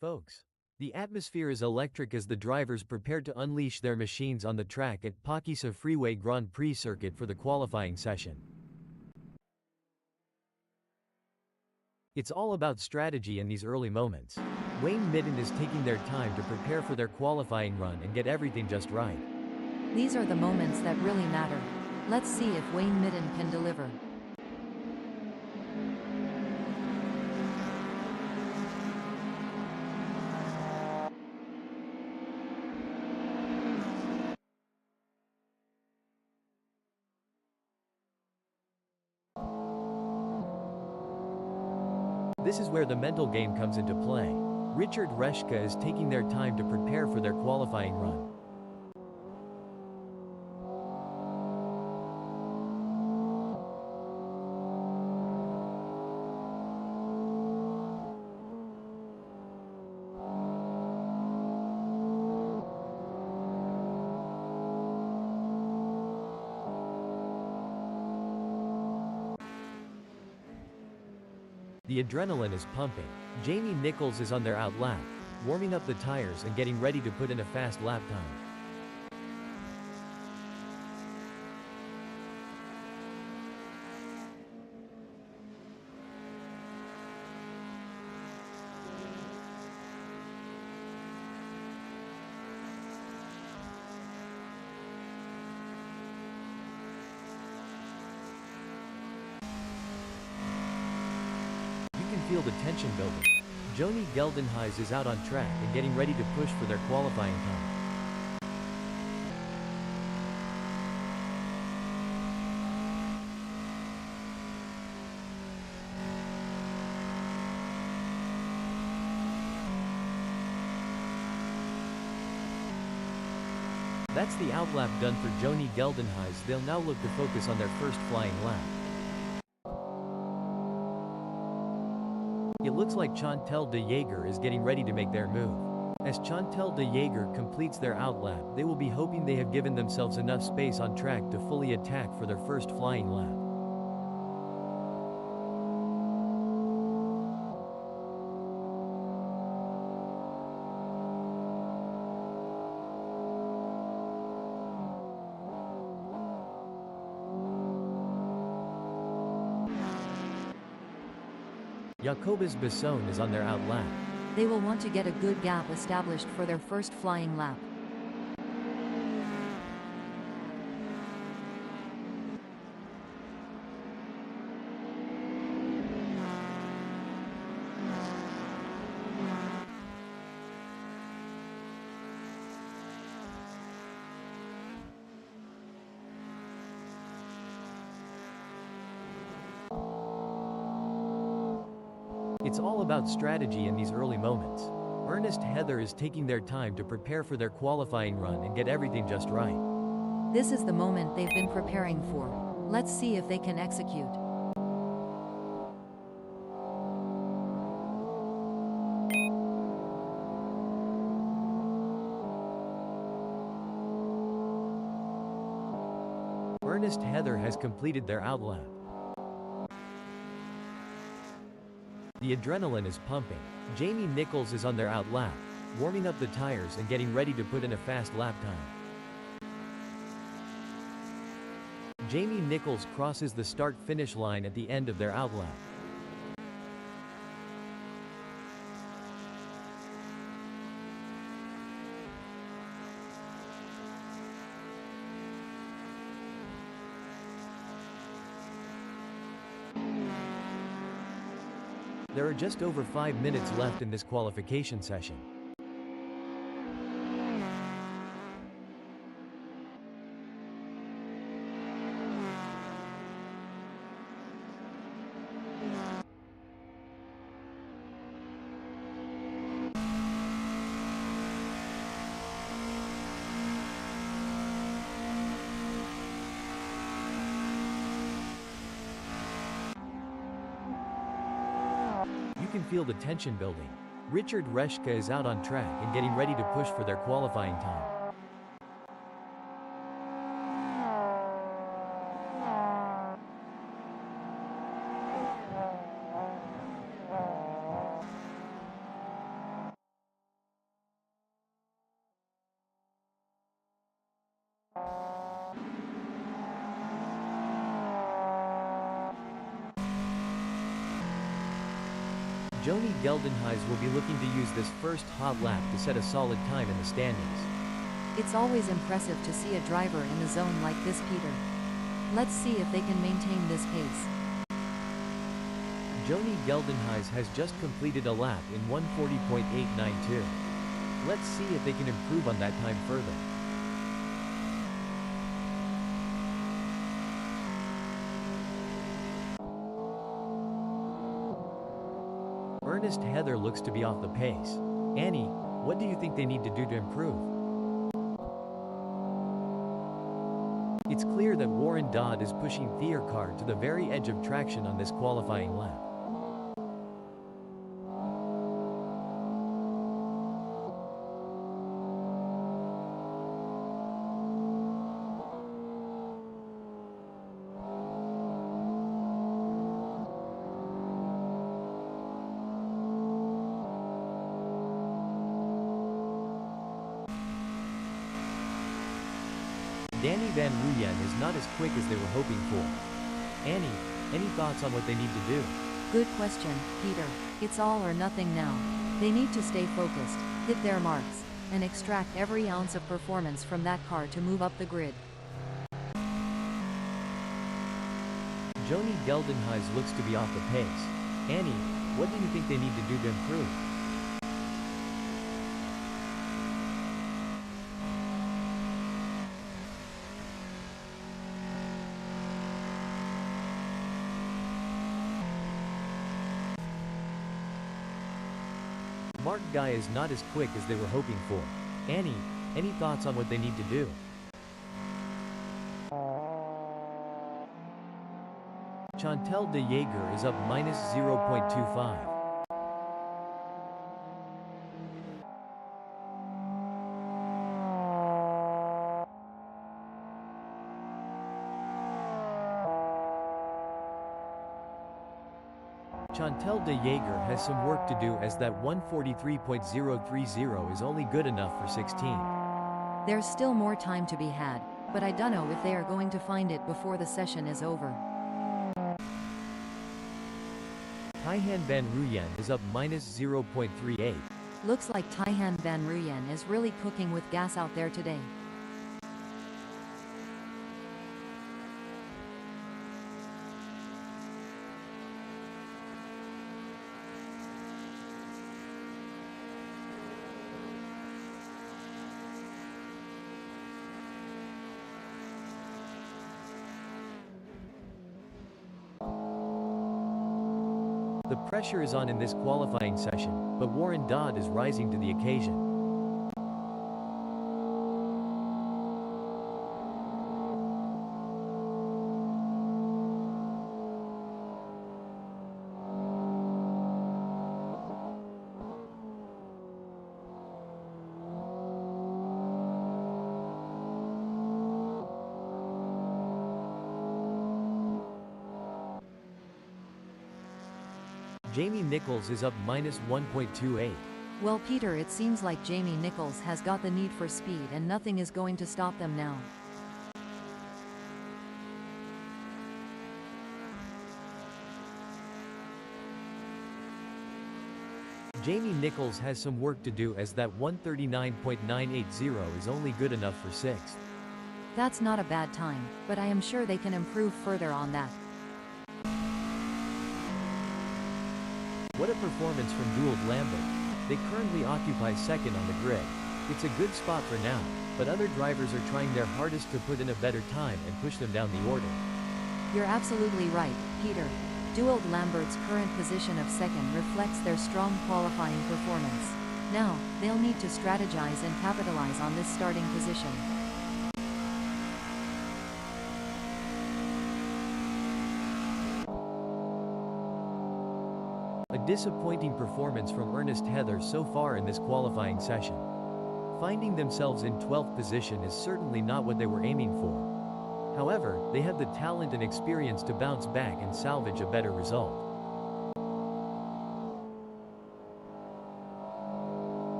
Folks, the atmosphere is electric as the drivers prepare to unleash their machines on the track at PHAKISA Freeway Grand Prix circuit for the qualifying session. It's all about strategy in these early moments. Wayne Midden is taking their time to prepare for their qualifying run and get everything just right. These are the moments that really matter. Let's see if Wayne Midden can deliver. This is where the mental game comes into play. Richard Reshka is taking their time to prepare for their qualifying run. The adrenaline is pumping. Jamie Nichols is on their out lap, warming up the tires and getting ready to put in a fast lap time. You can feel the tension building. Joni Geldenhuys is out on track and getting ready to push for their qualifying time. That's the outlap done for Joni Geldenhuys. They'll now look to focus on their first flying lap. It looks like Chantal de Jager is getting ready to make their move. As Chantal de Jager completes their outlap, they will be hoping they have given themselves enough space on track to fully attack for their first flying lap. Jacobus Besson is on their out lap. They will want to get a good gap established for their first flying lap. It's all about strategy in these early moments. Ernest Heather is taking their time to prepare for their qualifying run and get everything just right. This is the moment they've been preparing for. Let's see if they can execute. Ernest Heather has completed their outlap. The adrenaline is pumping. Jamie Nichols is on their out lap, warming up the tires and getting ready to put in a fast lap time. Jamie Nichols crosses the start-finish line at the end of their outlap. There are just over 5 minutes left in this qualification session. You can feel the tension building. Richard Reshka is out on track and getting ready to push for their qualifying time. Joni Geldenhuys will be looking to use this first hot lap to set a solid time in the standings. It's always impressive to see a driver in the zone like this, Peter. Let's see if they can maintain this pace. Joni Geldenhuys has just completed a lap in 1:40.892. Let's see if they can improve on that time further. Ernest Heather looks to be off the pace. Annie, what do you think they need to do to improve? It's clear that Warren Dodd is pushing Thearcar to the very edge of traction on this qualifying lap. Danny Van Ruyen is not as quick as they were hoping for. Annie, any thoughts on what they need to do? Good question, Peter. It's all or nothing now. They need to stay focused, hit their marks, and extract every ounce of performance from that car to move up the grid. Joni Geldenhuys looks to be off the pace. Annie, what do you think they need to do to improve? Mark Guy is not as quick as they were hoping for. Annie, any thoughts on what they need to do? Chantal de Jager is up -0.25. Chantal de Jager has some work to do as that 1:43.030 is only good enough for 16. There's still more time to be had, but I don't know if they are going to find it before the session is over. Taihan Van Ruyen is up -0.38. Looks like Taihan Van Ruyen is really cooking with gas out there today. The pressure is on in this qualifying session, but Warren Dodd is rising to the occasion. Jamie Nichols is up -1.28. Well, Peter, it seems like Jamie Nichols has got the need for speed and nothing is going to stop them now. Jamie Nichols has some work to do as that 1:39.980 is only good enough for 6th. That's not a bad time, but I am sure they can improve further on that. What a performance from Dewald Lambert. They currently occupy 2nd on the grid. It's a good spot for now, but other drivers are trying their hardest to put in a better time and push them down the order. You're absolutely right, Peter. Dewald Lambert's current position of 2nd reflects their strong qualifying performance. Now, they'll need to strategize and capitalize on this starting position. A disappointing performance from Ernest Heather so far in this qualifying session. Finding themselves in 12th position is certainly not what they were aiming for. However, they have the talent and experience to bounce back and salvage a better result.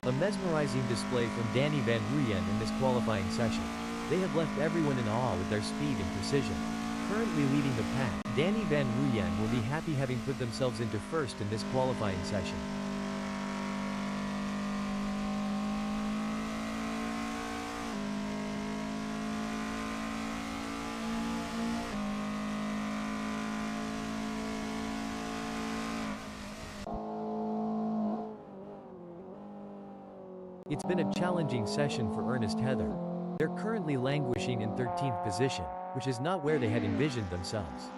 A A mesmerizing display from Danny Van Ruyen in this qualifying session. They have left everyone in awe with their speed and precision. Currently leading the pack, Danny Van Ruyen will be happy having put themselves into first in this qualifying session. It's been a challenging session for Ernest Heather. They're currently languishing in 13th position, which is not where they had envisioned themselves.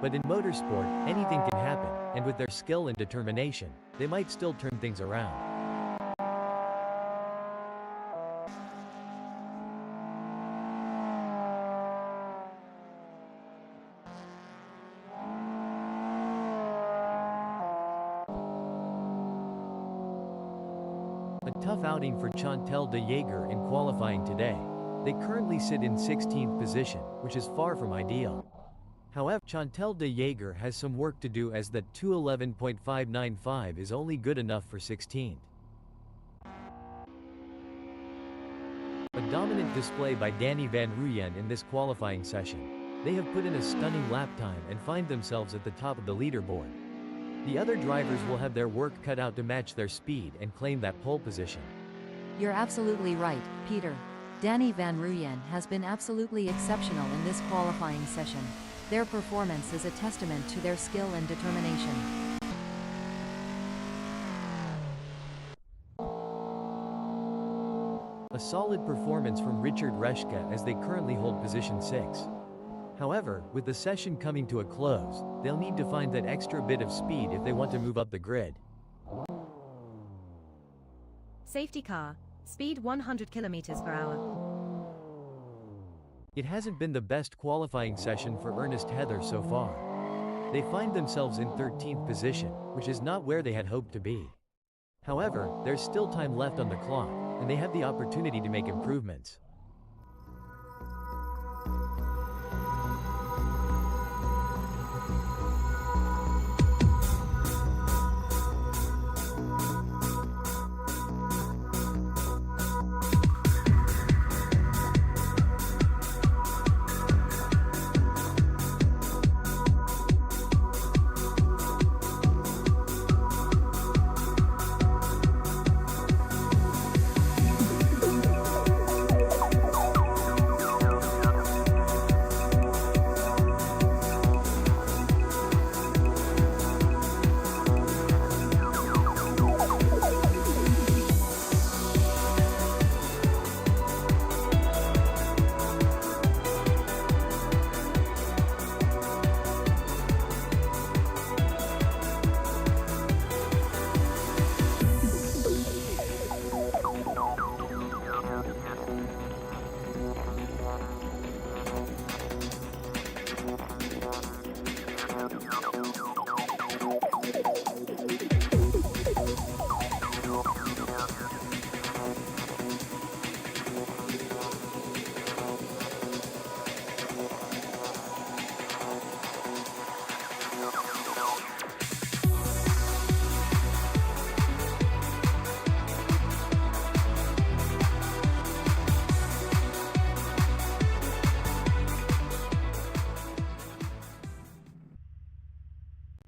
But in motorsport, anything can happen, and with their skill and determination, they might still turn things around. A tough outing for Chantal de Jager in qualifying today. They currently sit in 16th position, which is far from ideal. However, Chantal de Jager has some work to do as that 211.595 is only good enough for 16th. A dominant display by Danny Van Ruyen in this qualifying session. They have put in a stunning lap time and find themselves at the top of the leaderboard. The other drivers will have their work cut out to match their speed and claim that pole position. You're absolutely right, Peter. Danny Van Ruyen has been absolutely exceptional in this qualifying session. Their performance is a testament to their skill and determination. A solid performance from Richard Reschke as they currently hold position 6. However, with the session coming to a close, they'll need to find that extra bit of speed if they want to move up the grid. Safety car, speed 100 km per hour. It hasn't been the best qualifying session for Ernest Heather so far. They find themselves in 13th position, which is not where they had hoped to be. However, there's still time left on the clock, and they have the opportunity to make improvements.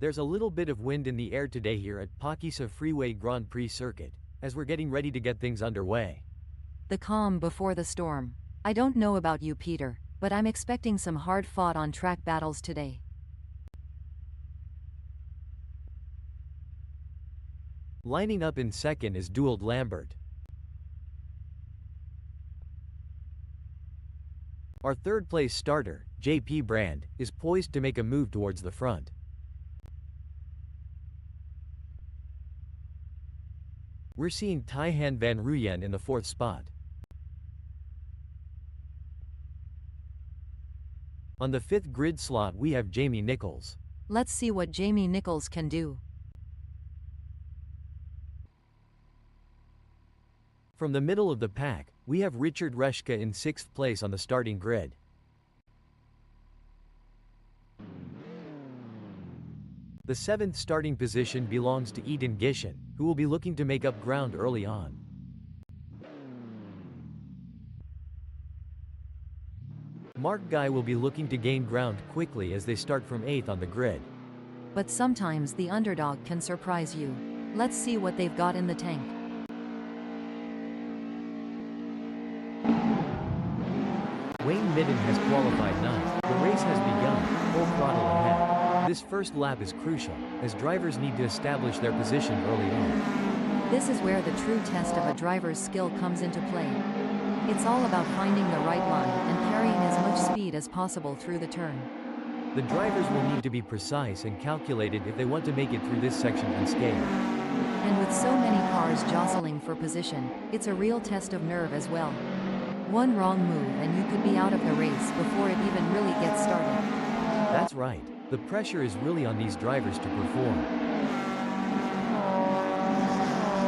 There's a little bit of wind in the air today here at PHAKISA Freeway Grand Prix Circuit, as we're getting ready to get things underway. The calm before the storm. I don't know about you, Peter, but I'm expecting some hard-fought on-track battles today. Lining up in second is Dewald Lambert. Our third-place starter, JP Brand, is poised to make a move towards the front. We're seeing Taihan Van Ruyen in the fourth spot. On the fifth grid slot we have Jamie Nichols. Let's see what Jamie Nichols can do. From the middle of the pack, we have Richard Reschke in sixth place on the starting grid. The seventh starting position belongs to Eden Gishin, who will be looking to make up ground early on. Mark Guy will be looking to gain ground quickly as they start from 8th on the grid. But sometimes the underdog can surprise you. Let's see what they've got in the tank. Wayne Midden has qualified 9th. The race has begun, full throttle ahead. This first lap is crucial, as drivers need to establish their position early on. This is where the true test of a driver's skill comes into play. It's all about finding the right line and carrying as much speed as possible through the turn. The drivers will need to be precise and calculated if they want to make it through this section unscathed. And with so many cars jostling for position, it's a real test of nerve as well. One wrong move and you could be out of the race before it even really gets started. That's right. The pressure is really on these drivers to perform.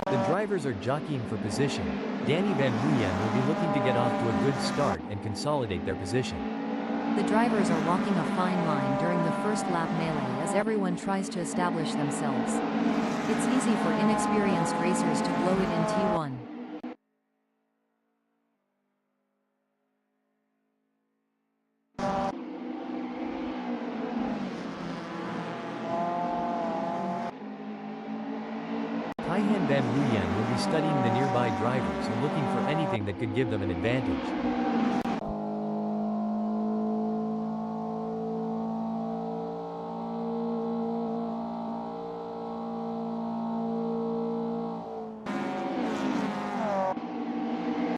The drivers are jockeying for position. Danny Van Ruyen will be looking to get off to a good start and consolidate their position. The drivers are walking a fine line during the first lap melee as everyone tries to establish themselves. It's easy for inexperienced racers to blow it in T1. Kaihan Van Ruyen will be studying the nearby drivers and looking for anything that could give them an advantage.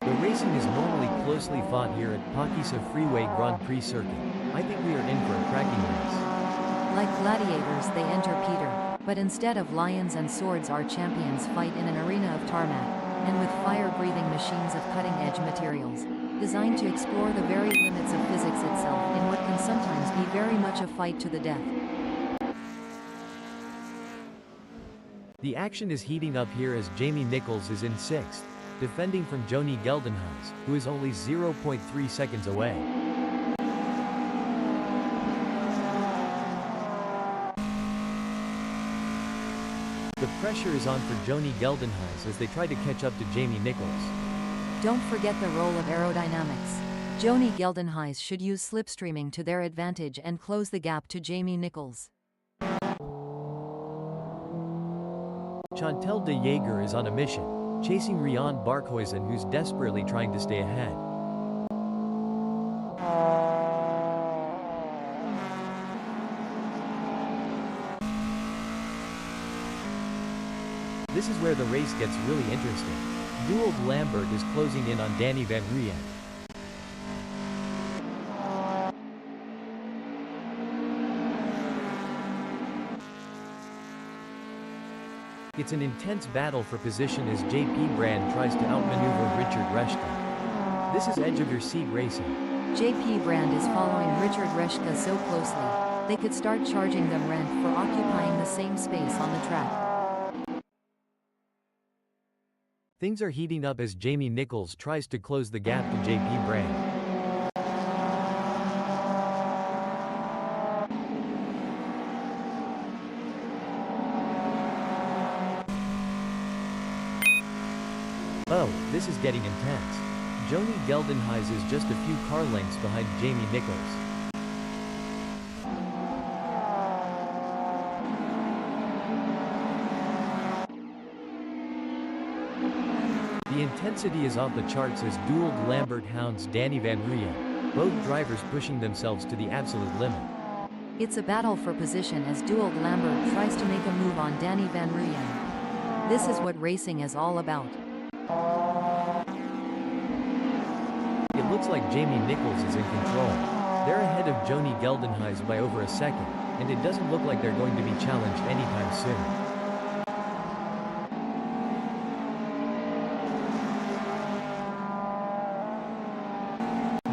The racing is normally closely fought here at PHAKISA Freeway Grand Prix circuit. I think we are in for a cracking race. Like gladiators, they enter Peter. But instead of lions and swords, our champions fight in an arena of tarmac, and with fire-breathing machines of cutting-edge materials, designed to explore the very limits of physics itself in what can sometimes be very much a fight to the death. The action is heating up here as Jamie Nichols is in 6th, defending from Joni Geldenhuys, who is only 0.3 seconds away. The pressure is on for Joni Geldenhuys as they try to catch up to Jamie Nichols. Don't forget the role of aerodynamics. Joni Geldenhuys should use slipstreaming to their advantage and close the gap to Jamie Nichols. Chantal de Jager is on a mission, chasing Rian Barkhuizen, who's desperately trying to stay ahead. This is where the race gets really interesting. Dewald Lambert is closing in on Danny Van Ruyen. It's an intense battle for position as JP Brand tries to outmaneuver Richard Reschke. This is edge-of-your-seat racing. JP Brand is following Richard Reschke so closely, they could start charging them rent for occupying the same space on the track. Things are heating up as Jamie Nichols tries to close the gap to JP Brand. Oh, this is getting intense. Joni Geldenhuys is just a few car lengths behind Jamie Nichols. The intensity is off the charts as Dewald Lambert hounds Danny Van Ruyen, both drivers pushing themselves to the absolute limit. It's a battle for position as Dewald Lambert tries to make a move on Danny Van Ruyen. This is what racing is all about. It looks like Jamie Nichols is in control. They're ahead of Joni Geldenhuys by over a second, and it doesn't look like they're going to be challenged anytime soon.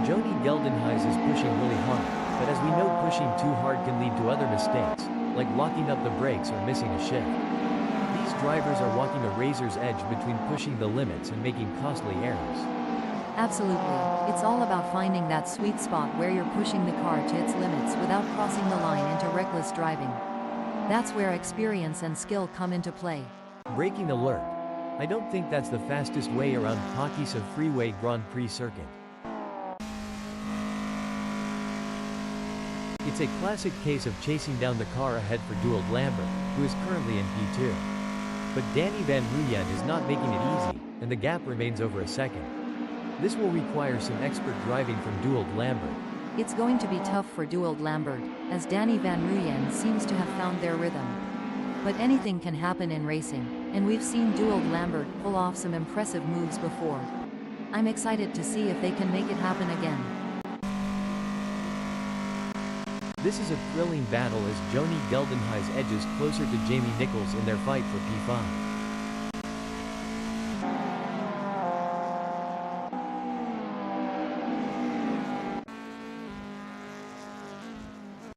Joni Geldenhuys is pushing really hard, but as we know, pushing too hard can lead to other mistakes, like locking up the brakes or missing a shift. These drivers are walking a razor's edge between pushing the limits and making costly errors. Absolutely, it's all about finding that sweet spot where you're pushing the car to its limits without crossing the line into reckless driving. That's where experience and skill come into play. Braking alert. I don't think that's the fastest way around PHAKISA Freeway Grand Prix circuit. It's a classic case of chasing down the car ahead for Dewald Lambert, who is currently in P2. But Danny Van Ruyen is not making it easy, and the gap remains over a second. This will require some expert driving from Dewald Lambert. It's going to be tough for Dewald Lambert, as Danny Van Ruyen seems to have found their rhythm. But anything can happen in racing, and we've seen Dewald Lambert pull off some impressive moves before. I'm excited to see if they can make it happen again. This is a thrilling battle as Joni Geldenhuys edges closer to Jamie Nichols in their fight for P5.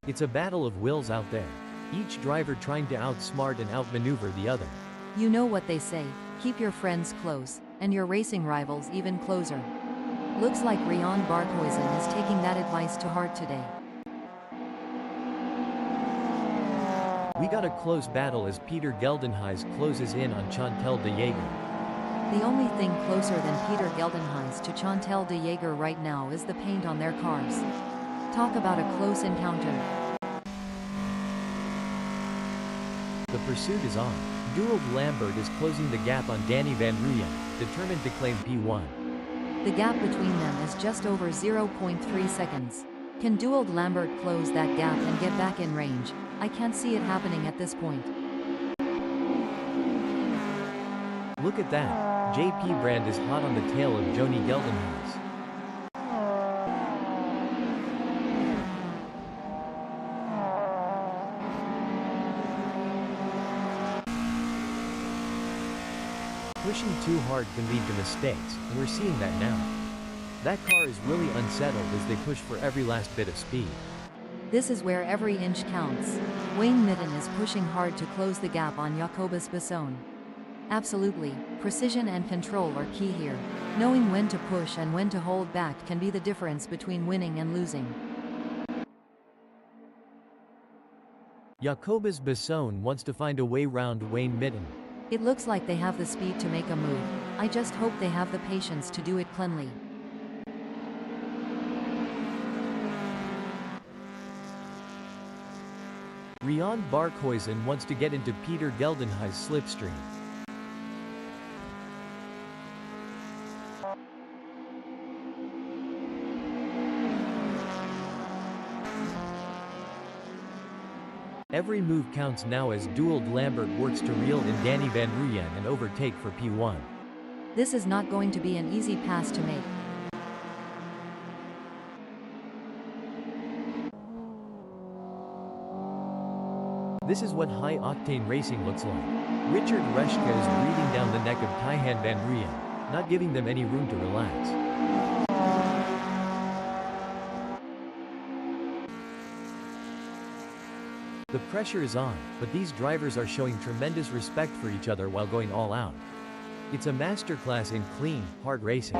It's a battle of wills out there, each driver trying to outsmart and outmaneuver the other. You know what they say, keep your friends close, and your racing rivals even closer. Looks like Rian Barkhuizen is taking that advice to heart today. We got a close battle as Peter Geldenhuys closes in on Chantal de Jager. The only thing closer than Peter Geldenhuys to Chantal de Jager right now is the paint on their cars. Talk about a close encounter. The pursuit is on. Dewald Lambert is closing the gap on Danny Van Ruyen, determined to claim P1. The gap between them is just over 0.3 seconds. Can Dewald Lambert close that gap and get back in range? I can't see it happening at this point. Look at that. JP Brand is hot on the tail of Joni Geldenhuys. Pushing too hard can lead to mistakes, and we're seeing that now. That car is really unsettled as they push for every last bit of speed. This is where every inch counts. Wayne Midden is pushing hard to close the gap on Jacobus Besson. Absolutely, precision and control are key here. Knowing when to push and when to hold back can be the difference between winning and losing. Jacobus Besson wants to find a way round Wayne Midden. It looks like they have the speed to make a move. I just hope they have the patience to do it cleanly. Rian Barkhuizen wants to get into Peter Geldenhuys' slipstream. Every move counts now as Dewald Lambert works to reel in Danny Van Ruyen and overtake for P1. This is not going to be an easy pass to make. This is what high-octane racing looks like. Richard Reschke is breathing down the neck of Taihan Van Ruyen, not giving them any room to relax. The pressure is on, but these drivers are showing tremendous respect for each other while going all out. It's a masterclass in clean, hard racing.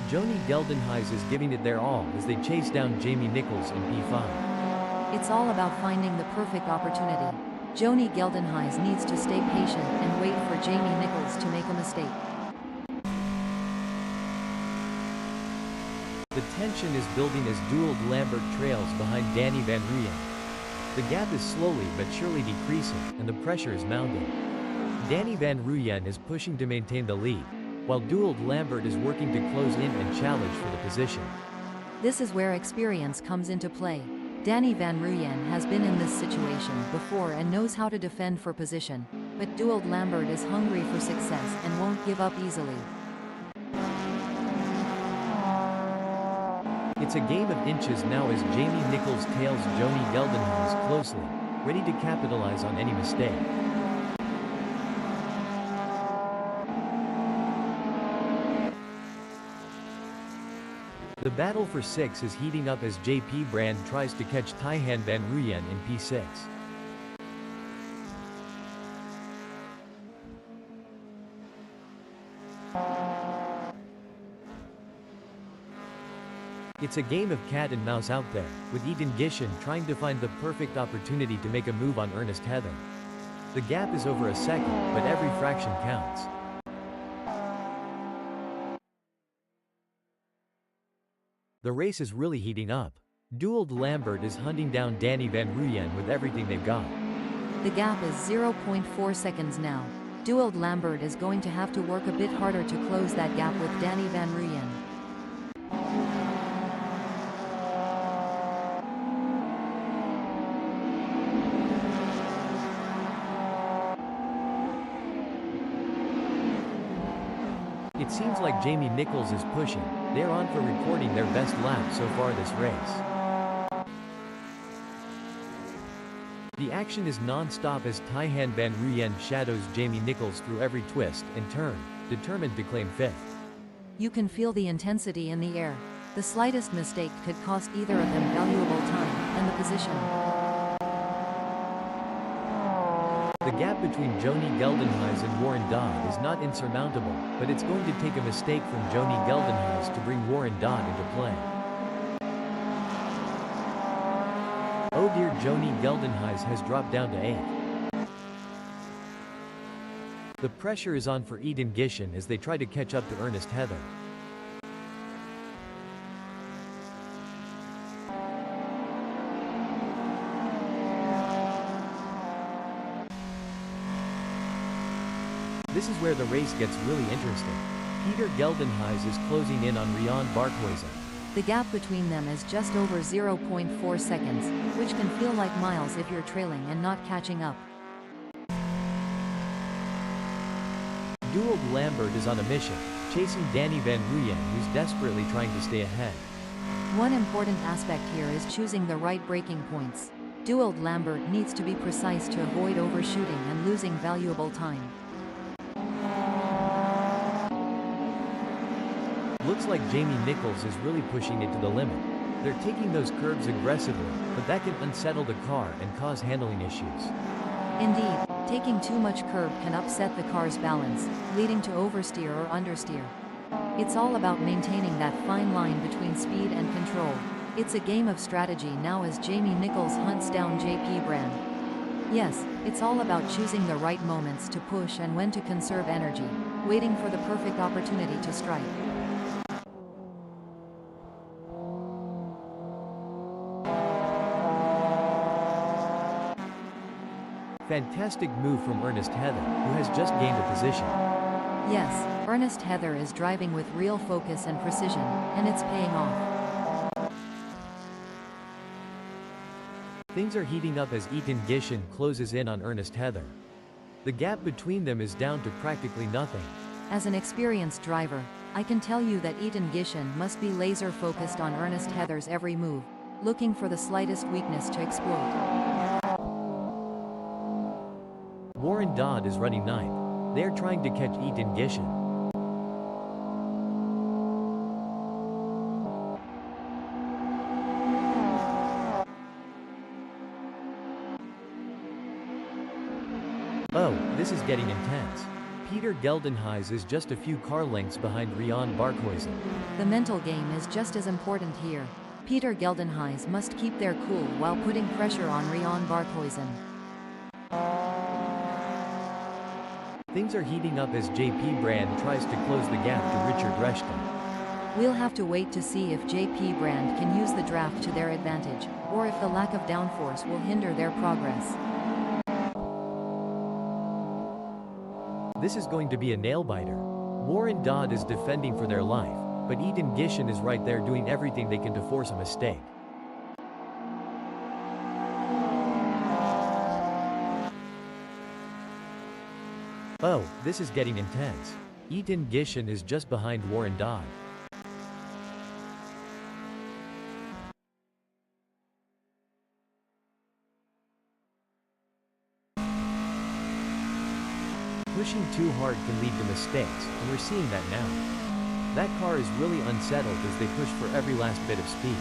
Joni Geldenhuys is giving it their all as they chase down Jamie Nichols in P5. It's all about finding the perfect opportunity. Joni Geldenhuys needs to stay patient and wait for Jamie Nichols to make a mistake. The tension is building as Dewald Lambert trails behind Danny Van Ruyen. The gap is slowly but surely decreasing, and the pressure is mounting. Danny Van Ruyen is pushing to maintain the lead, while Dewald Lambert is working to close in and challenge for the position. This is where experience comes into play. Danny Van Ruyen has been in this situation before and knows how to defend for position, but Dewald Lambert is hungry for success and won't give up easily. It's a game of inches now as Jamie Nichols tails Joni Geldenhuys closely, ready to capitalize on any mistake. The battle for 6 is heating up as JP Brand tries to catch Taihan Van Ruyen in P6. It's a game of cat and mouse out there, with Ethan Gishin trying to find the perfect opportunity to make a move on Ernest Heather. The gap is over a second, but every fraction counts. The race is really heating up. Dueled Lambert is hunting down Danny Van Ruyen with everything they've got. The gap is 0.4 seconds now. Dueled Lambert is going to have to work a bit harder to close that gap with Danny Van Ruyen. It seems like Jamie Nichols is pushing. They're on for recording their best lap so far this race. The action is non-stop as Taihan Van Ruyen shadows Jamie Nichols through every twist and turn, determined to claim fifth. You can feel the intensity in the air. The slightest mistake could cost either of them valuable time and the position. The gap between Joni Geldenhuys and Warren Dodd is not insurmountable, but it's going to take a mistake from Joni Geldenhuys to bring Warren Dodd into play. Oh dear, Joni Geldenhuys has dropped down to 8th. The pressure is on for Eden Gishin as they try to catch up to Ernest Heather. This is where the race gets really interesting. Peter Geldenhuys is closing in on Rian Barkhuizen. The gap between them is just over 0.4 seconds, which can feel like miles if you're trailing and not catching up. Dueled Lambert is on a mission, chasing Danny Van Ruyen, who's desperately trying to stay ahead. One important aspect here is choosing the right braking points. Dueled Lambert needs to be precise to avoid overshooting and losing valuable time. Looks like Jamie Nichols is really pushing it to the limit. They're taking those curves aggressively, but that can unsettle the car and cause handling issues. Indeed, taking too much curb can upset the car's balance, leading to oversteer or understeer. It's all about maintaining that fine line between speed and control. It's a game of strategy now as Jamie Nichols hunts down JP Brand. Yes, it's all about choosing the right moments to push and when to conserve energy, waiting for the perfect opportunity to strike. Fantastic move from Ernest Heather, who has just gained a position. Yes, Ernest Heather is driving with real focus and precision, and it's paying off. Things are heating up as Eden Gishin closes in on Ernest Heather. The gap between them is down to practically nothing. As an experienced driver, I can tell you that Eden Gishin must be laser focused on Ernest Heather's every move, looking for the slightest weakness to exploit. Warren Dodd is running 9th. They're trying to catch Eden Gishin. Oh, this is getting intense. Peter Geldenhuys is just a few car lengths behind Rian Barkhuizen. The mental game is just as important here. Peter Geldenhuys must keep their cool while putting pressure on Rian Barkhuizen. Things are heating up as JP Brand tries to close the gap to Richard Reschke. We'll have to wait to see if JP Brand can use the draft to their advantage, or if the lack of downforce will hinder their progress. This is going to be a nail-biter. Warren Dodd is defending for their life, but Eden Gishin is right there doing everything they can to force a mistake. Oh, this is getting intense. Eden Gishin is just behind Warren Dodd. Pushing too hard can lead to mistakes, and we're seeing that now. That car is really unsettled as they push for every last bit of speed.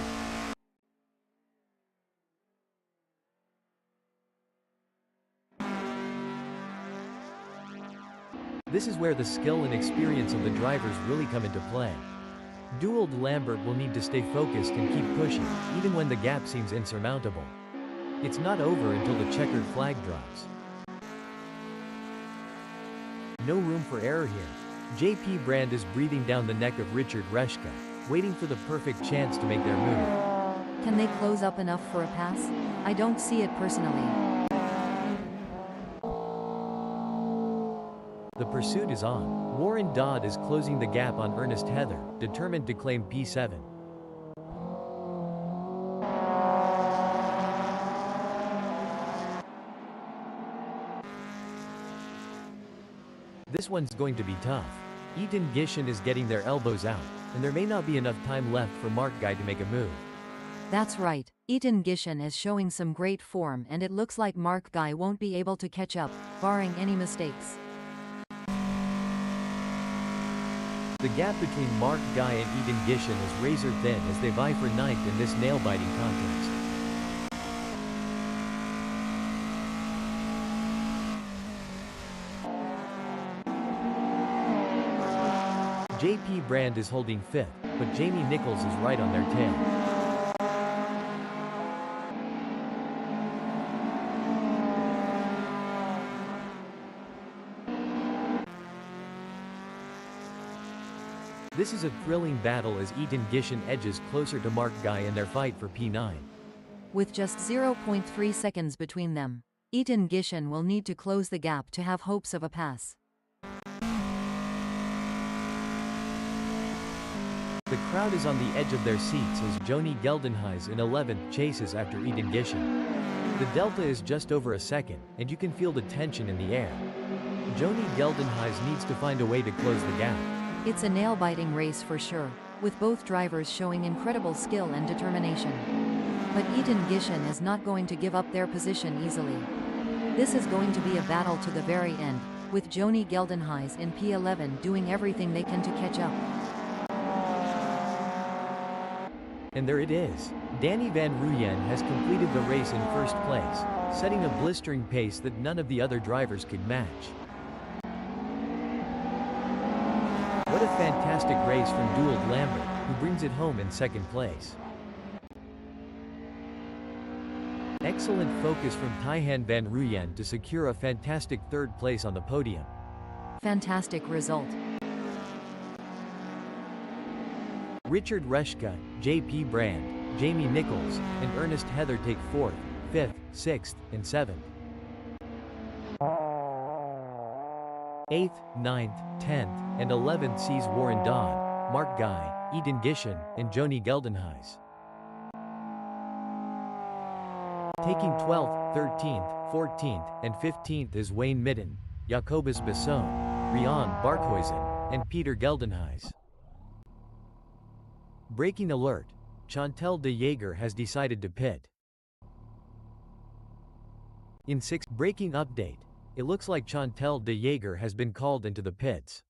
This is where the skill and experience of the drivers really come into play. Dueled Lambert will need to stay focused and keep pushing, even when the gap seems insurmountable. It's not over until the checkered flag drops. No room for error here. JP Brand is breathing down the neck of Richard Reschke. waiting for the perfect chance to make their move. Can they close up enough for a pass? I don't see it personally. The pursuit is on. Warren Dodd is closing the gap on Ernest Heather, determined to claim P7. This one's going to be tough. Eaton Gishin is getting their elbows out, and there may not be enough time left for Mark Guy to make a move. That's right, Eaton Gishin is showing some great form and it looks like Mark Guy won't be able to catch up, barring any mistakes. The gap between Mark Guy and Eaton Gishin is razor thin as they vie for ninth in this nail-biting contest. JP Brand is holding fifth, but Jamie Nichols is right on their tail. This is a thrilling battle as Eaton Gishin edges closer to Mark Guy in their fight for P9. With just 0.3 seconds between them, Eaton Gishin will need to close the gap to have hopes of a pass. The crowd is on the edge of their seats as Joni Geldenhuys in 11th chases after Eaton Gishin. The delta is just over a second, and you can feel the tension in the air. Joni Geldenhuys needs to find a way to close the gap. It's a nail-biting race for sure, with both drivers showing incredible skill and determination. But Eaton Gishin is not going to give up their position easily. This is going to be a battle to the very end, with Joni Geldenhuys in P11 doing everything they can to catch up. And there it is. Danny Van Ruyen has completed the race in first place, setting a blistering pace that none of the other drivers could match. What a fantastic race from Dewald Lambert, who brings it home in second place. Excellent focus from Taihan Van Ruyen to secure a fantastic third place on the podium. Fantastic result. Richard Reshka, JP Brand, Jamie Nichols, and Ernest Heather take 4th, 5th, 6th, and 7th. 8th, 9th, 10th, and 11th sees Warren Dodd, Mark Guy, Eaton Gishin, and Joni Geldenhuys. Taking 12th, 13th, 14th, and 15th is Wayne Midden, Jacobus Besson, Rian Barkhuizen, and Peter Geldenhuys. Breaking alert. Chantal de Jager has decided to pit. In 6th breaking update. It looks like Chantal de Jager has been called into the pits.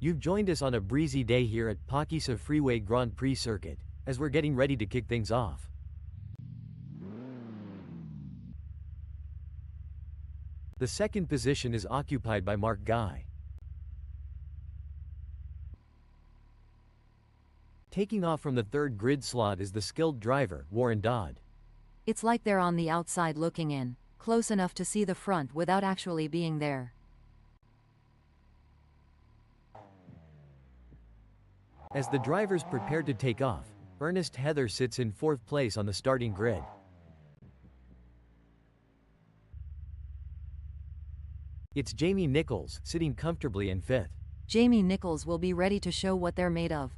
You've joined us on a breezy day here at PHAKISA Freeway Grand Prix Circuit, as we're getting ready to kick things off. The second position is occupied by Mark Guy. Taking off from the third grid slot is the skilled driver, Warren Dodd. It's like they're on the outside looking in, close enough to see the front without actually being there. As the drivers prepare to take off, Ernest Heather sits in fourth place on the starting grid. It's Jamie Nichols, sitting comfortably in fifth. Jamie Nichols will be ready to show what they're made of.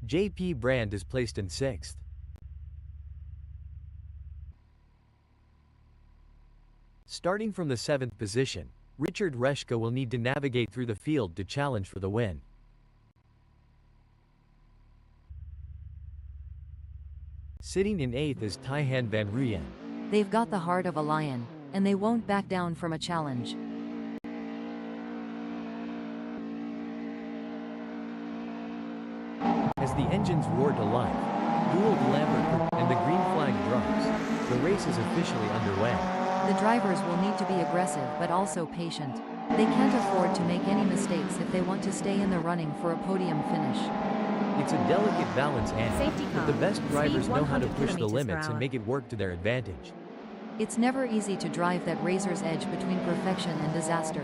JP Brand is placed in sixth. Starting from the seventh position, Richard Reshka will need to navigate through the field to challenge for the win. Sitting in eighth is Taihan Van Ruyen. They've got the heart of a lion, and they won't back down from a challenge. As the engines roar to life, Gould Lambert and the green flag drops, the race is officially underway. The drivers will need to be aggressive but also patient. They can't afford to make any mistakes if they want to stay in the running for a podium finish. It's a delicate balance, Safety car. but the best drivers Speed know how to 100 push the kilometers per limits and hour. make it work to their advantage. It's never easy to drive that razor's edge between perfection and disaster.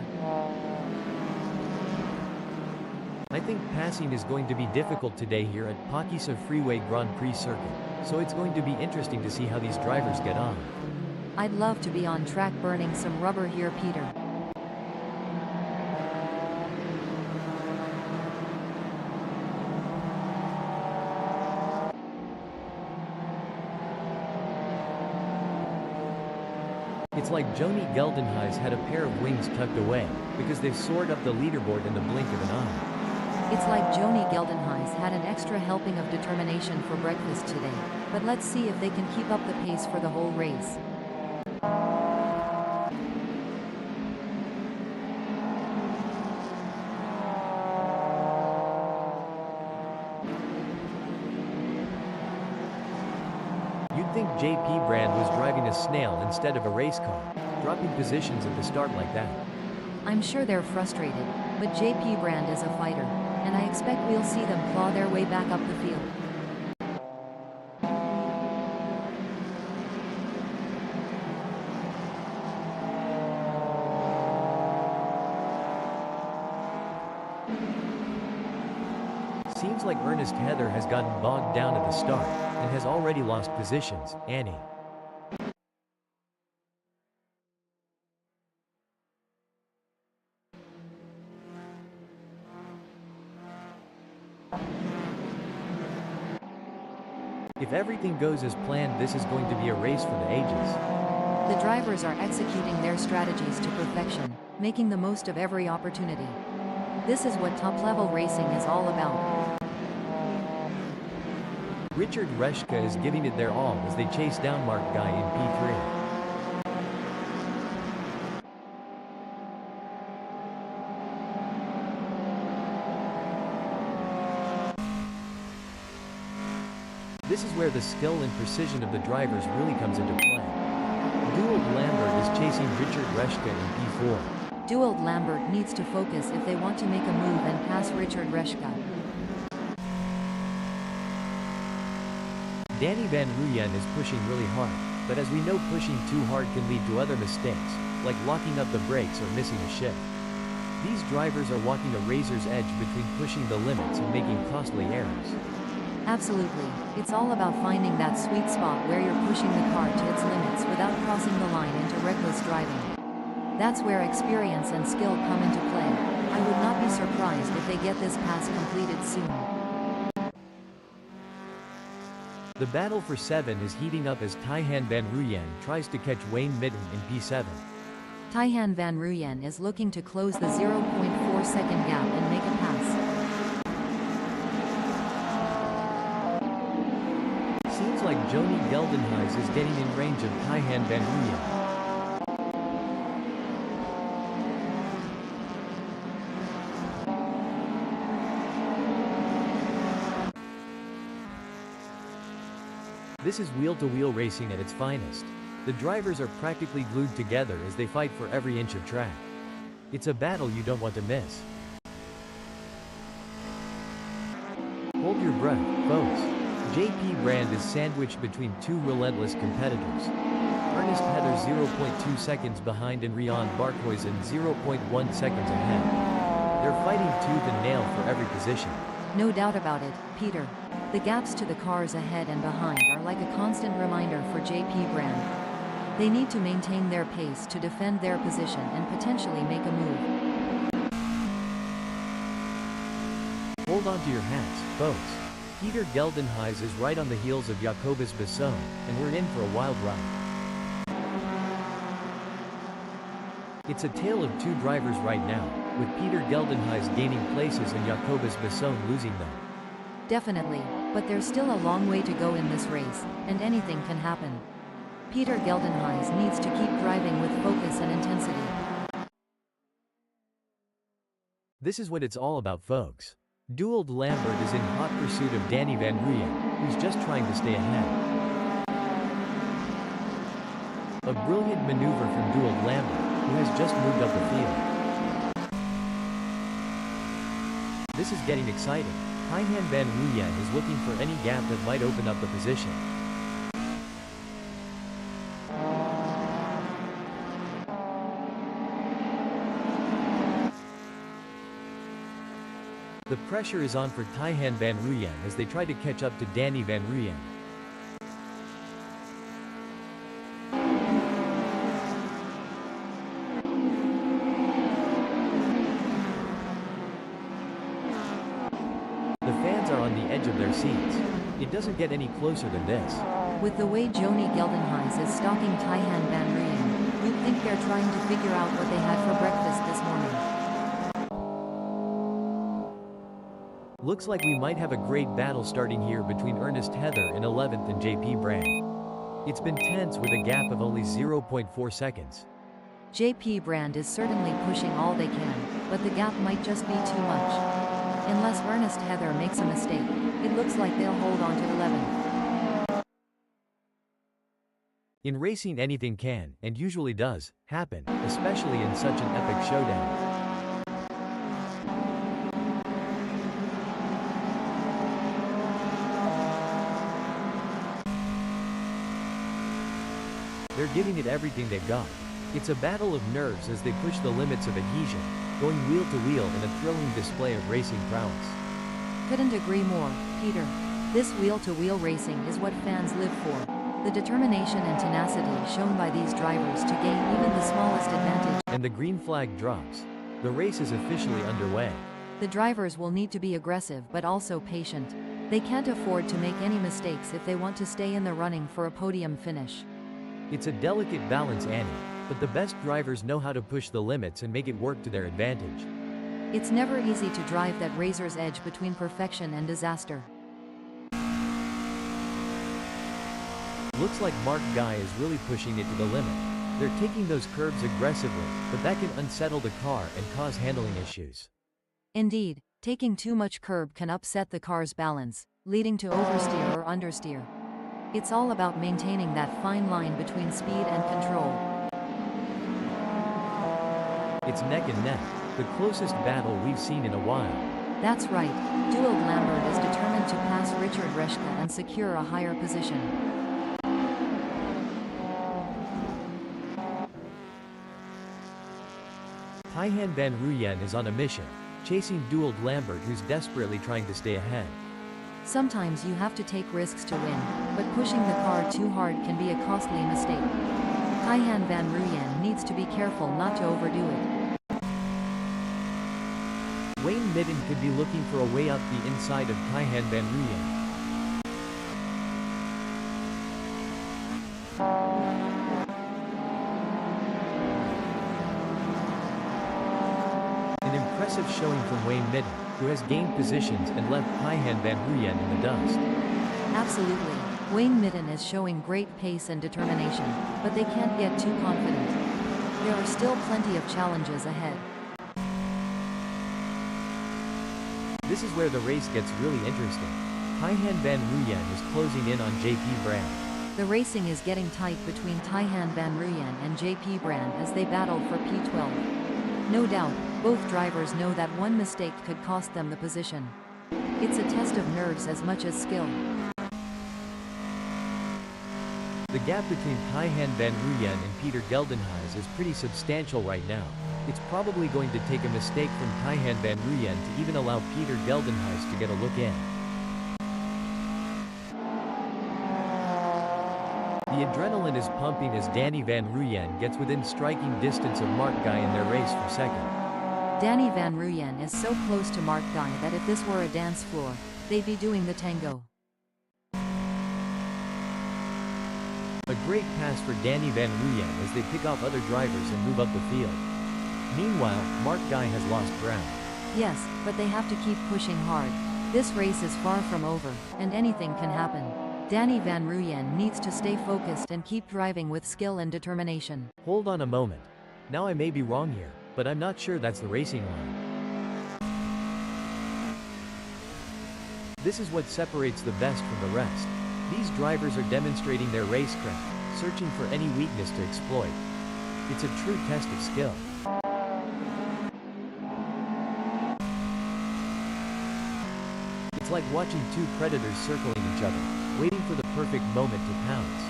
I think passing is going to be difficult today here at PHAKISA Freeway Grand Prix Circuit, so it's going to be interesting to see how these drivers get on. I'd love to be on track burning some rubber here, Peter. It's like Joni Geldenhuys had a pair of wings tucked away, because they've soared up the leaderboard in the blink of an eye. It's like Joni Geldenhuys had an extra helping of determination for breakfast today, but let's see if they can keep up the pace for the whole race. You'd think JP Brand was driving a snail instead of a race car, dropping positions at the start like that. I'm sure they're frustrated, but JP Brand is a fighter, and I expect we'll see them claw their way back up the field. Seems like Ernest Heather has gotten bogged down at the start, and has already lost positions. Annie. If everything goes as planned, this is going to be a race for the ages. The drivers are executing their strategies to perfection, making the most of every opportunity. This is what top-level racing is all about. Richard Reshka is giving it their all as they chase down Mark Guy in P3. This is where the skill and precision of the drivers really comes into play. Gould Lambert is chasing Richard Reshka in P4. Gould Lambert needs to focus if they want to make a move and pass Richard Reshka. Danny Van Ruyen is pushing really hard, but as we know, pushing too hard can lead to other mistakes, like locking up the brakes or missing a shift. These drivers are walking a razor's edge between pushing the limits and making costly errors. Absolutely, it's all about finding that sweet spot where you're pushing the car to its limits without crossing the line into reckless driving. That's where experience and skill come into play. I would not be surprised if they get this pass completed soon. The battle for 7 is heating up as Taihan Van Ruyen tries to catch Wayne Midden in P7. Taihan Van Ruyen is looking to close the 0.4 second gap and make a pass. Seems like Joni Geldenhuys is getting in range of Taihan Van Ruyen. This is wheel-to-wheel racing at its finest. The drivers are practically glued together as they fight for every inch of track. It's a battle you don't want to miss. Hold your breath, folks. JP Brand is sandwiched between two relentless competitors. Ernest Heather 0.2 seconds behind and Rian Barkhuizen 0.1 seconds ahead. They're fighting tooth and nail for every position. No doubt about it, Peter. The gaps to the cars ahead and behind are like a constant reminder for JP Brand. They need to maintain their pace to defend their position and potentially make a move. Hold on to your hats, folks. Peter Geldenhuys is right on the heels of Jacobus Besson, and we're in for a wild ride. It's a tale of two drivers right now, with Peter Geldenhuys gaining places and Jacobus Besson losing them. Definitely, but there's still a long way to go in this race, and anything can happen. Peter Geldenhuys needs to keep driving with focus and intensity. This is what it's all about, folks. Dewald Lambert is in hot pursuit of Danny Van Rooyen, who's just trying to stay ahead. A brilliant maneuver from Dewald Lambert, who has just moved up the field. This is getting exciting. Taihan Van Rooyen is looking for any gap that might open up the position. The pressure is on for Taihan Van Rooyen as they try to catch up to Danny Van Rooyen. The fans are on the edge of their seats. It doesn't get any closer than this. With the way Joni Geldenhuys is stalking Taihan Van Rooyen, you'd think they're trying to figure out what they had for breakfast this morning. Looks like we might have a great battle starting here between Ernest Heather in 11th and JP Brand. It's been tense with a gap of only 0.4 seconds. JP Brand is certainly pushing all they can, but the gap might just be too much. Unless Ernest Heather makes a mistake, it looks like they'll hold on to 11th. In racing, anything can, and usually does, happen, especially in such an epic showdown. They're giving it everything they've got. It's a battle of nerves as they push the limits of adhesion, going wheel to wheel in a thrilling display of racing prowess. Couldn't agree more, Peter. This wheel-to-wheel racing is what fans live for. The determination and tenacity shown by these drivers to gain even the smallest advantage. And the green flag drops. The race is officially underway. The drivers will need to be aggressive but also patient. They can't afford to make any mistakes if they want to stay in the running for a podium finish. It's a delicate balance, Annie, but the best drivers know how to push the limits and make it work to their advantage. It's never easy to drive that razor's edge between perfection and disaster. Looks like Mark Guy is really pushing it to the limit. They're taking those curves aggressively, but that can unsettle the car and cause handling issues. Indeed, taking too much curb can upset the car's balance, leading to oversteer or understeer. It's all about maintaining that fine line between speed and control. It's neck and neck, the closest battle we've seen in a while. That's right, Dewald Lambert is determined to pass Richard Reschke and secure a higher position. Taihan Van Rooyen is on a mission, chasing Dewald Lambert, who's desperately trying to stay ahead. Sometimes you have to take risks to win, but pushing the car too hard can be a costly mistake. Taihan Van Rooyen needs to be careful not to overdo it. Wayne Midden could be looking for a way up the inside of Taihan Van Rooyen. An impressive showing from Wayne Midden, who has gained positions and left Taihan Van Rooyen in the dust. Absolutely. Wayne Midden is showing great pace and determination, but they can't get too confident. There are still plenty of challenges ahead. This is where the race gets really interesting. Taihan Van Ruyen is closing in on JP Brand. The racing is getting tight between Taihan Van Ruyen and JP Brand as they battle for P12. No doubt, both drivers know that one mistake could cost them the position. It's a test of nerves as much as skill. The gap between Taihan Van Ruyen and Peter Geldenhuys is pretty substantial right now. It's probably going to take a mistake from Taihan Van Ruyen to even allow Peter Geldenhuys to get a look in. The adrenaline is pumping as Danny Van Ruyen gets within striking distance of Mark Guy in their race for second. Danny Van Ruyen is so close to Mark Guy that if this were a dance floor, they'd be doing the tango. A great pass for Danny Van Ruyen as they pick off other drivers and move up the field. Meanwhile, Mark Guy has lost ground. Yes, but they have to keep pushing hard. This race is far from over, and anything can happen. Danny Van Ruyen needs to stay focused and keep driving with skill and determination. Hold on a moment. Now I may be wrong here, but I'm not sure that's the racing line. This is what separates the best from the rest. These drivers are demonstrating their racecraft, searching for any weakness to exploit. It's a true test of skill. It's like watching two predators circling each other, waiting for the perfect moment to pounce.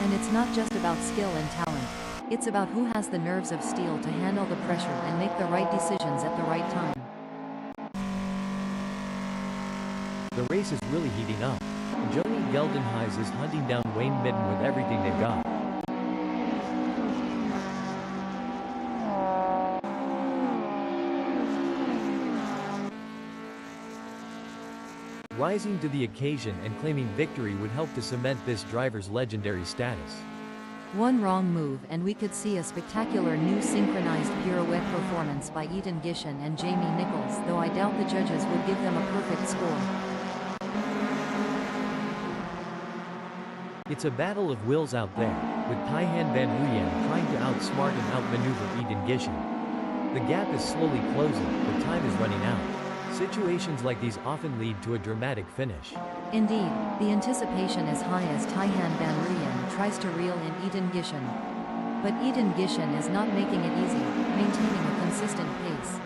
And it's not just about skill and talent. It's about who has the nerves of steel to handle the pressure and make the right decisions at the right time. The race is really heating up. Johnny Geldenhuys is hunting down Wayne Mitten with everything they've got. Rising to the occasion and claiming victory would help to cement this driver's legendary status. One wrong move and we could see a spectacular new synchronized pirouette performance by Ethan Gishen and Jamie Nichols, though I doubt the judges would give them a perfect score. It's a battle of wills out there, with Taihan Van Ruyen trying to outsmart and outmaneuver Ethan Gishen. The gap is slowly closing, but time is running out. Situations like these often lead to a dramatic finish. Indeed, the anticipation is high as Taihan Van Ruyen tries to reel in Ethan Gishen. But Ethan Gishen is not making it easy, maintaining a consistent pace.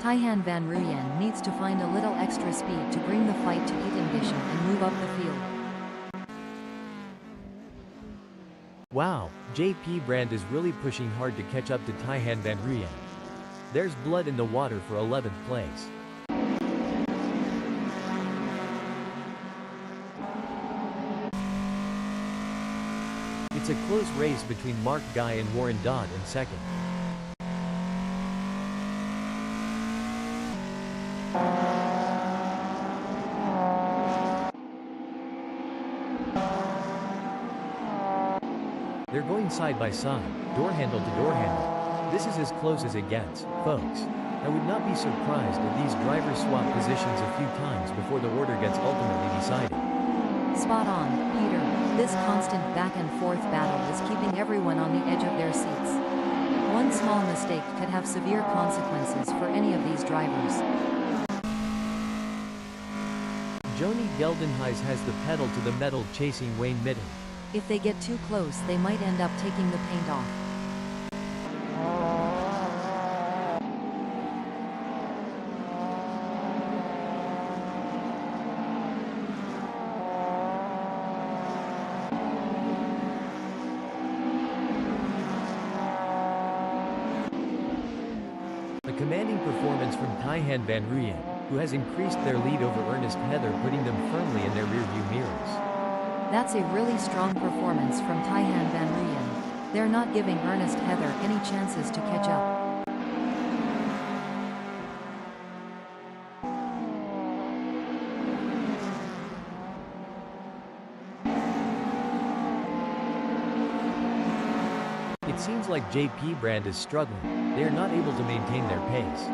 Taihan Van Ruyen needs to find a little extra speed to bring the fight to Ethan Gishen and move up the field. Wow, JP Brand is really pushing hard to catch up to Taihan Van Ruyen. There's blood in the water for 11th place. It's a close race between Mark Guy and Warren Dodd in second. They're going side by side, door handle to door handle. This is as close as it gets, folks. I would not be surprised if these drivers swap positions a few times before the order gets ultimately decided. Spot on, Peter. This constant back and forth battle is keeping everyone on the edge of their seats. One small mistake could have severe consequences for any of these drivers. Johnny Geldenhuys has the pedal to the metal chasing Wayne Mitten. If they get too close, they might end up taking the paint off. A commanding performance from Taihan Van Ruyen, who has increased their lead over Ernest Heather, putting them firmly in their rearview mirrors. That's a really strong performance from Taihan Van Ruyen. They're not giving Ernest Heather any chances to catch up. It seems like JP Brand is struggling. They are not able to maintain their pace.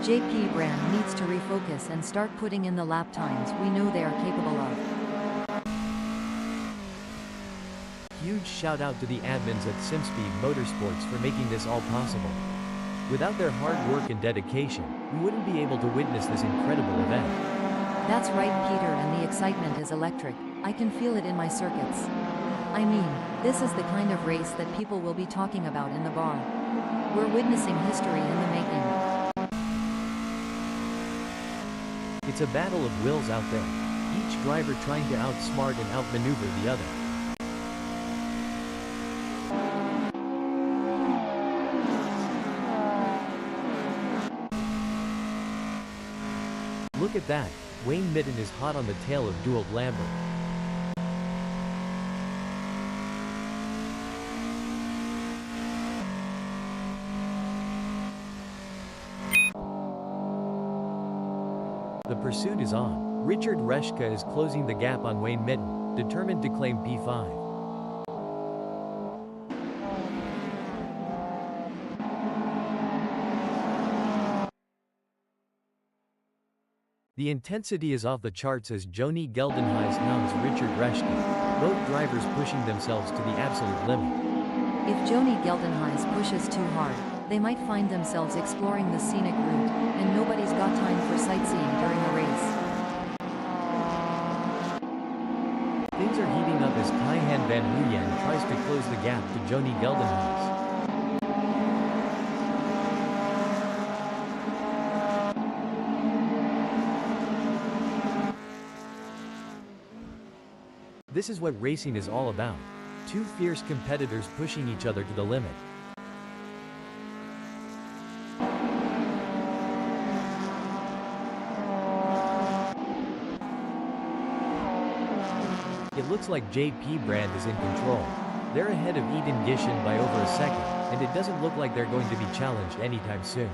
JP Brand needs to refocus and start putting in the lap times we know they are capable of. Huge shout out to the admins at Simspeed Motorsports for making this all possible. Without their hard work and dedication, we wouldn't be able to witness this incredible event. That's right, Peter, and the excitement is electric. I can feel it in my circuits. I mean, this is the kind of race that people will be talking about in the bar. We're witnessing history in the making. It's a battle of wills out there, each driver trying to outsmart and outmaneuver the other. Look at that, Wayne Midden is hot on the tail of Dewald Lambert. The pursuit is on. Richard Reschke is closing the gap on Wayne Midden, determined to claim P5. The intensity is off the charts as Joni Geldenhuys hounds Richard Reschke, both drivers pushing themselves to the absolute limit. If Joni Geldenhuys pushes too hard, they might find themselves exploring the scenic route, and nobody's got time for sightseeing during a race. Things are heating up as Taihan van Ruyen tries to close the gap to Joni Geldenhuys. This is what racing is all about. Two fierce competitors pushing each other to the limit. It looks like JP Brand is in control. They're ahead of Eden Gishin by over a second, and it doesn't look like they're going to be challenged anytime soon.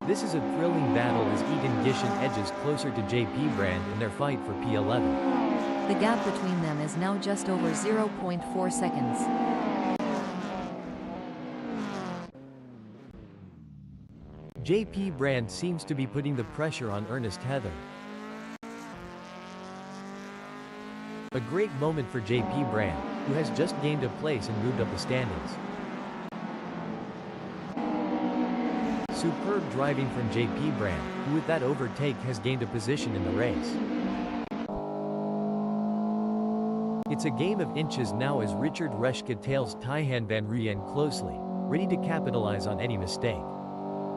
This is a thrilling battle as Eden Gishin edges closer to JP Brand in their fight for P11. The gap between them is now just over 0.4 seconds. JP Brand seems to be putting the pressure on Ernest Heather. A great moment for JP Brand, who has just gained a place and moved up the standings. Superb driving from JP Brand, who with that overtake has gained a position in the race. It's a game of inches now as Richard Reschke tails Taihan van Ruyen closely, ready to capitalize on any mistake.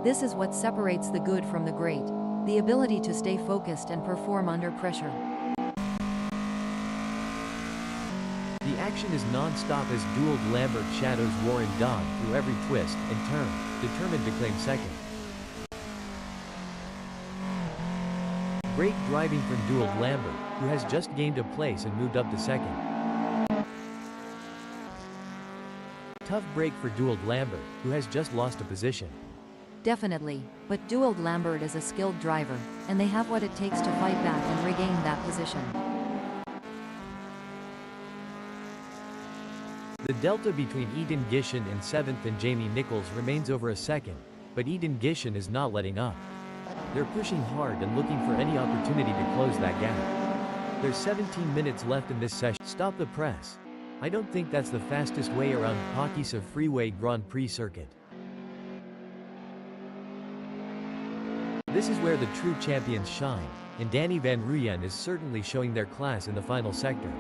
This is what separates the good from the great, the ability to stay focused and perform under pressure. The action is non-stop as Dewald Lambert shadows Warren Dodd through every twist and turn, determined to claim second. Great driving from Dewald Lambert, who has just gained a place and moved up to second. Tough break for Dewald Lambert, who has just lost a position. Definitely, but Dewald Lambert is a skilled driver, and they have what it takes to fight back and regain that position. The delta between Eden Gishin in 7th and Jamie Nichols remains over a second, but Eden Gishin is not letting up. They're pushing hard and looking for any opportunity to close that gap. There's 17 minutes left in this session. Stop the press. I don't think that's the fastest way around PHAKISA Freeway Grand Prix circuit. This is where the true champions shine, and Danny van Ruyen is certainly showing their class in the final sector.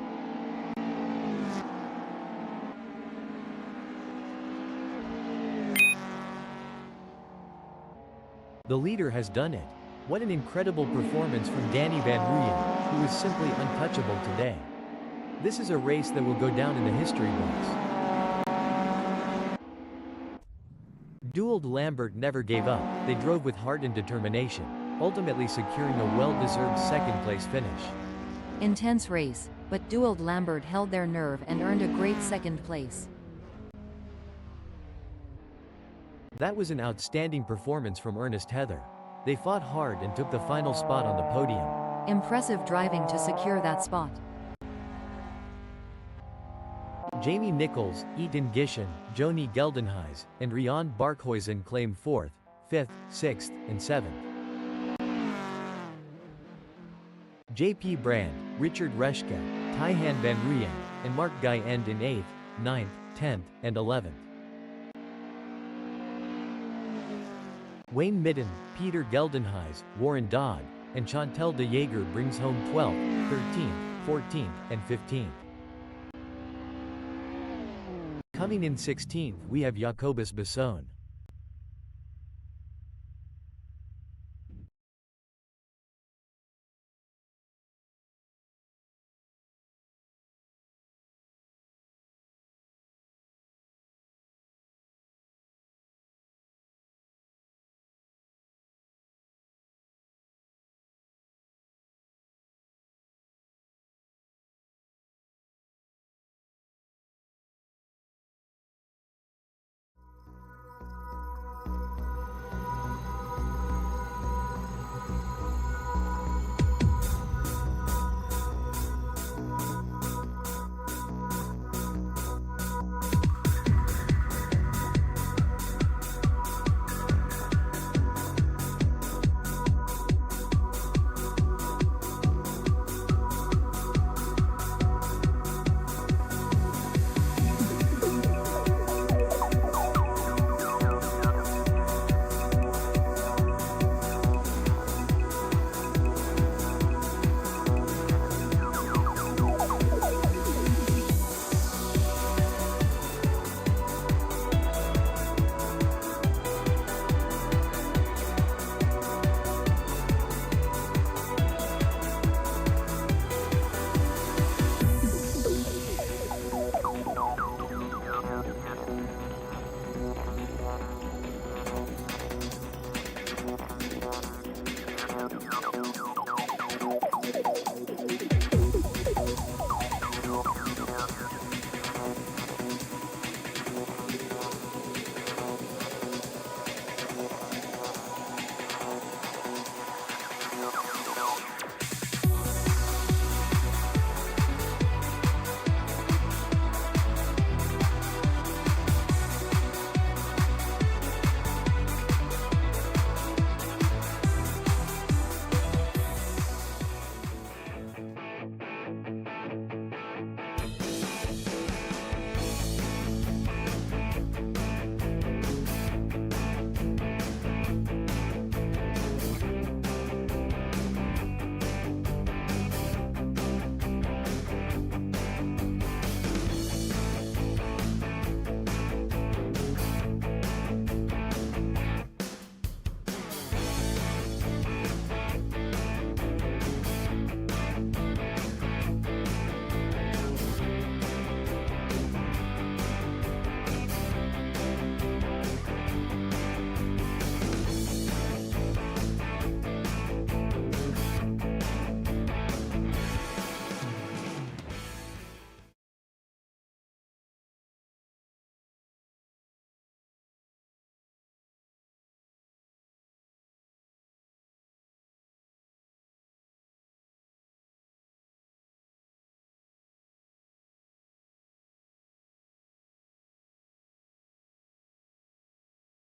The leader has done it. What an incredible performance from Danny van Ruyen, who is simply untouchable today. This is a race that will go down in the history books. Dewald Lambert never gave up. They drove with heart and determination, ultimately securing a well-deserved second-place finish. Intense race, but Dewald Lambert held their nerve and earned a great second place. That was an outstanding performance from Ernest Heather. They fought hard and took the final spot on the podium. Impressive driving to secure that spot. Jamie Nichols, Eden Gishin, Joni Geldenhuys, and Rian Barkhuizen claim 4th, 5th, 6th, and 7th. JP Brand, Richard Reschke, Taihan van Ruyen, and Mark Guy end in 8th, 9th, 10th, and 11th. Wayne Midden, Peter Geldenhuys, Warren Dodd, and Chantal de Jager brings home 12th, 13th, 14th, and 15th. Coming in 16th we have Jacobus Basson.